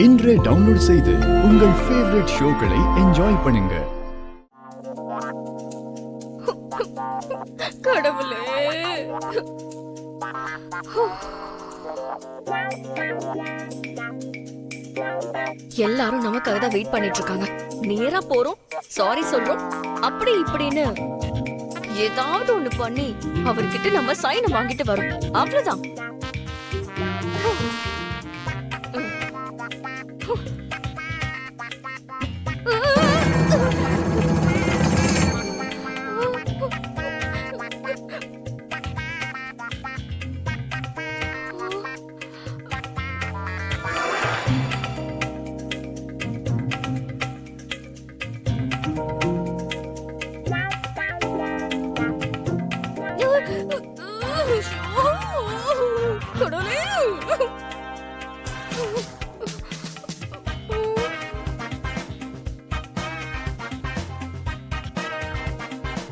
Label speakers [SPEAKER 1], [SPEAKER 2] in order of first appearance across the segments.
[SPEAKER 1] இன்றே டவுன்லோட் செய்து உங்கள் ஃபேவரட் ஷோக்களை என்ஜாய் பண்ணுங்க.
[SPEAKER 2] கடவுளே, எல்லாரும் நமக்காக தான் வெயிட் பண்ணிட்டு இருக்காங்க. நேரா போறோம், சாரி சொல்றோம், அப்படி இப்படின்னு ஏதாவது ஒண்ணு பண்ணி அவர்கிட்ட நம்ம சைனை வாங்கிட்டு வரோம். அவ்வளவுதான்.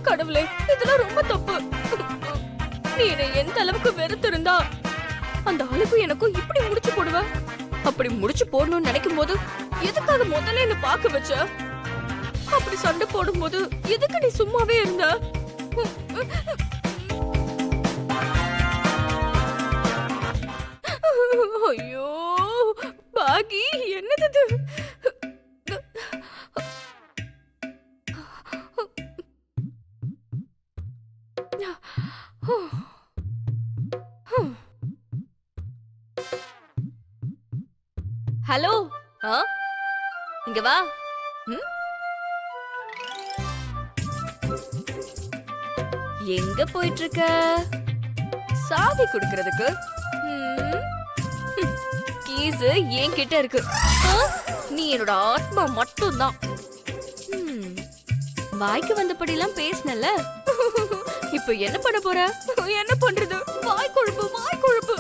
[SPEAKER 2] கடவுளே, இதெல்லாம் ரொம்ப தப்பு. நீ என்னை எந்த அளவுக்கு வெறுத்திருந்தா அந்த ஆளுக்கும் எனக்கும் இப்படி முடிச்சு போடுவ. அப்படி முடிச்சு போடணும்னு நினைக்கும் போது எதுக்காக முதல்ல என்ன பார்க்க வச்ச? அப்படி சண்டை போடும் போது எதுக்கு நீ சும்மாவே இருந்த? ஐயோ பாகி, என்னது? ஹலோ, இங்க வா. எங்க போயிட்டு இருக்க? சாவி குடுக்கிறதுக்கு கீஸ் என்கிட்ட இருக்கு. நீ என்னோட ஆத்மா மட்டும்தான். வாய்க்கு வந்தபடிலாம் பேசினல, இப்ப என்ன பண்ண போற? என்ன பண்றது? வாய் கொழுப்பு, வாய் கொழுப்பு.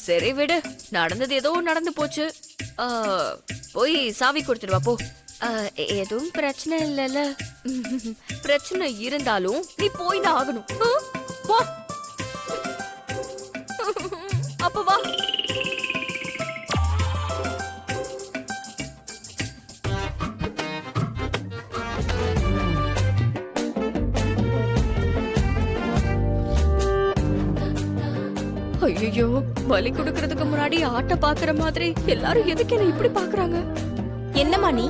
[SPEAKER 2] சரி விடு, நடந்தது ஏதோ நடந்து போச்சு. போய் சாவி கொடுத்துட்டு வா போ. எதுவும் பிரச்சனை இல்லைல்ல? பிரச்சனை இருந்தாலும் நீ போய் தான் ஆகணும். வா, அப்ப வா. ஐயோ, பலி கொடுக்கறதுக்கு முன்னாடி ஆட்ட பாக்குற மாதிரி எல்லாரும் எதுக்கு என்ன இப்படி பாக்குறாங்க?
[SPEAKER 3] என்னம்மா நீ?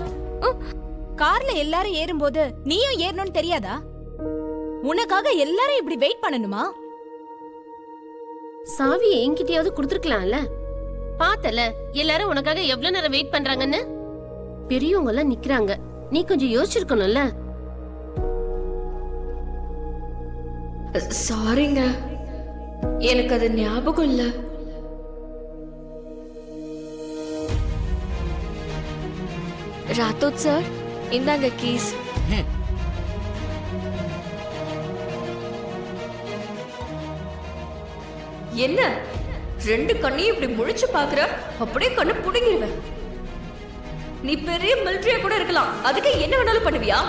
[SPEAKER 3] கார்ல எல்லாரும் ஏறும்போது நீயும் ஏறணும்னு தெரியாதா? உனக்காக எல்லாரும் இப்படி வெயிட் பண்ணணுமா?
[SPEAKER 4] சாவி என்கிட்டயாவது கொடுத்துருக்கலாம்ல. பார்த்தல எல்லாரும் உனக்காக எவ்வளவு நேரம் வெயிட் பண்றாங்கன்னு. பெரியவங்க எல்லாம் நிக்கிறாங்க, நீ கொஞ்சம் யோசிச்சிருக்கணும்ல.
[SPEAKER 2] சாரிங்க, எனக்கு அது ஞாபகம் இல்ல. ராத்தோத் சார், இந்தாங்க கீஸ். என்ன ரெண்டு கண்ணையும் இப்படி முழிச்சு பாக்குற? அப்படியே கண்ணு புடுங்கிடுவேன். நீ பெரிய மிலிட்டரியா கூட இருக்கலாம், அதுக்கு என்ன வேணாலும் பண்ணுவியா?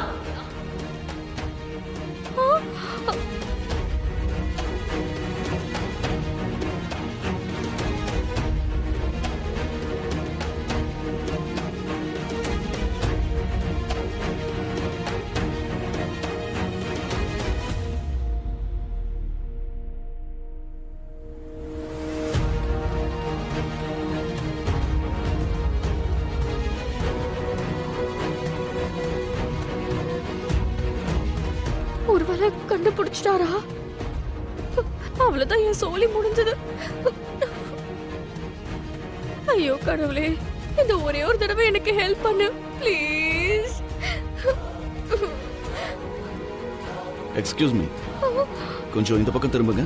[SPEAKER 2] ஒருவேளை கண்டுபிடிச்சிட்டாரா? அவ்வளவுதான், என் சோலி முடிஞ்சது. ஐயோ கடவுளே, இந்த ஒரே ஒரு தடவை எனக்கு ஹெல்ப் பண்ணு ப்ளீஸ்.
[SPEAKER 5] எக்ஸ்கியூஸ் மீ, கொஞ்சம் இந்த பக்கம் திரும்புங்க.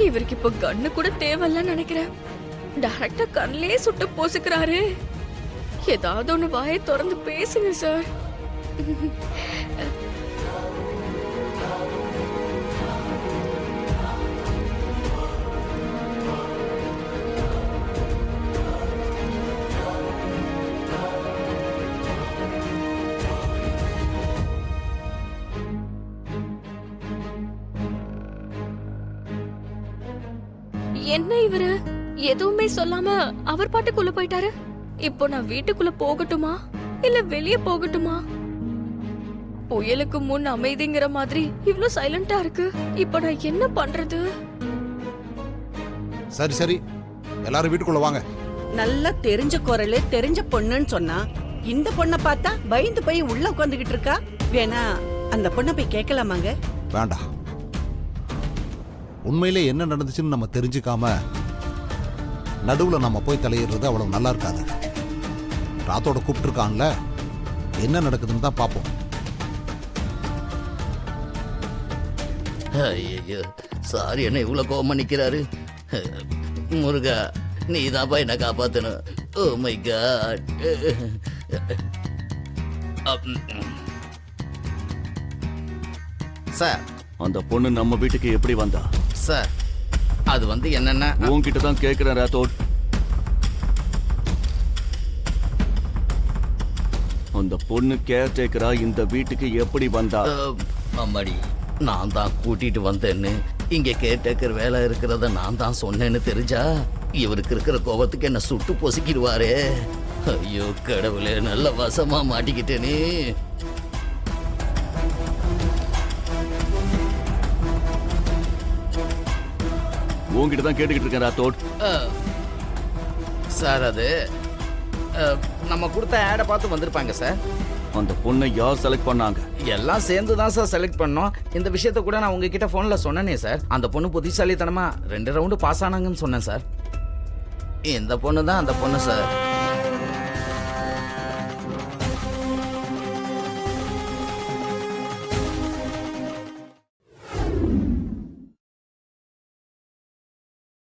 [SPEAKER 2] இவருக்கு இப்ப கண்ணு கூட தேவையில்ல நினைக்கிறேன். டைரக்டா கண்ணிலே சுட்டு போசுக்கிறாரு. ஏதாவது ஒண்ணு வாயை திறந்து பேசுங்க சார். என்ன இவரு எதுவுமே சொல்லாம அவர் பாட்டுக்குள்ள போயிட்டாரு. இப்போ நான் வீட்டுக்குள்ள போகட்டுமா இல்ல வெளிய போகட்டுமா? புயலுக்கு முன் அமைதிங்கிற மாதிரி இவ்ளோ சைலண்டா இருக்கு. இப்போ நான் என்ன பண்றது?
[SPEAKER 6] சரி சரி, எல்லாரும் வீட்டுக்குள்ள வாங்க.
[SPEAKER 7] நல்லா தெரிஞ்ச குரலு தெரிஞ்ச பொண்ணுன்னு சொன்னா இந்த பொண்ணை பார்த்தா பயந்து போய் உள்ள உட்காந்துக்கிட்டு இருக்கா. வேணா அந்த பொண்ணை போய் கேட்கலாமாங்க?
[SPEAKER 6] வேண்டாம். உண்மையிலே என்ன நடந்துச்சுன்னு நம்ம தெரிஞ்சுக்காம நடுவுல நம்ம போய் தலையிடுறது அவ்வளவு நல்லா இருக்காது. ராத்தோட கூப்பிட்டுருக்கான்ல, என்ன நடக்குதுன்னு தான் பார்ப்போம்.
[SPEAKER 8] ஐயோ, சாரி, என்ன இவ்வளவு கோவமா நிக்கிறாரு? முருகா, நீ தான்ப்பா என்ன காப்பாத்தணும். Oh my God. சார்,
[SPEAKER 5] அந்த பொண்ணு நம்ம வீட்டுக்கு எப்படி வந்தா?
[SPEAKER 8] சார், அது வந்து என்னன்னா,
[SPEAKER 5] உன்கிட்ட தான் கேக்குறேன் ராத்தோட். அந்த பொண்ணு கேர்டேக்கரா இந்த வீட்டுக்கு எப்படி வந்தா?
[SPEAKER 8] அம்மாடி, நான் தான் கூட்டிட்டு வந்தேன்னு, இங்க கேட்டேக்கர் வேலை இருக்கிறத நான் தான் சொன்னேன்னு தெரிஞ்சா இவருக்கு இருக்கிற கோபத்துக்கு என்ன சுட்டு பொசுக்கிடுவாரே. ஐயோ கடவுளே, நல்ல வசமா மாட்டிக்கிட்டேனே.
[SPEAKER 5] உன்கிட்ட தான் கேட்டுக்கிட்டு இருக்கேன் ராத்தோட்.
[SPEAKER 8] சார், அது நம்ம கொடுத்த ஆடை பார்த்து வந்திருப்பாங்க சார்.
[SPEAKER 5] அந்த பொண்ணை யார் செலக்ட் பண்ணாங்க?
[SPEAKER 8] எல்லாம் சேர்ந்து தான் சார் செலக்ட் பண்ணோம். இந்த விஷயத்த கூட நான் உங்ககிட்ட ஃபோன்ல சொன்னேனே சார். அந்த பொண்ணு புத்திசாலித்தனமா 2 ரவுண்டு பாஸ் ஆனாங்கன்னு சொன்னேன் சார். இந்த பொண்ணு தான் அந்த பொண்ணு சார்.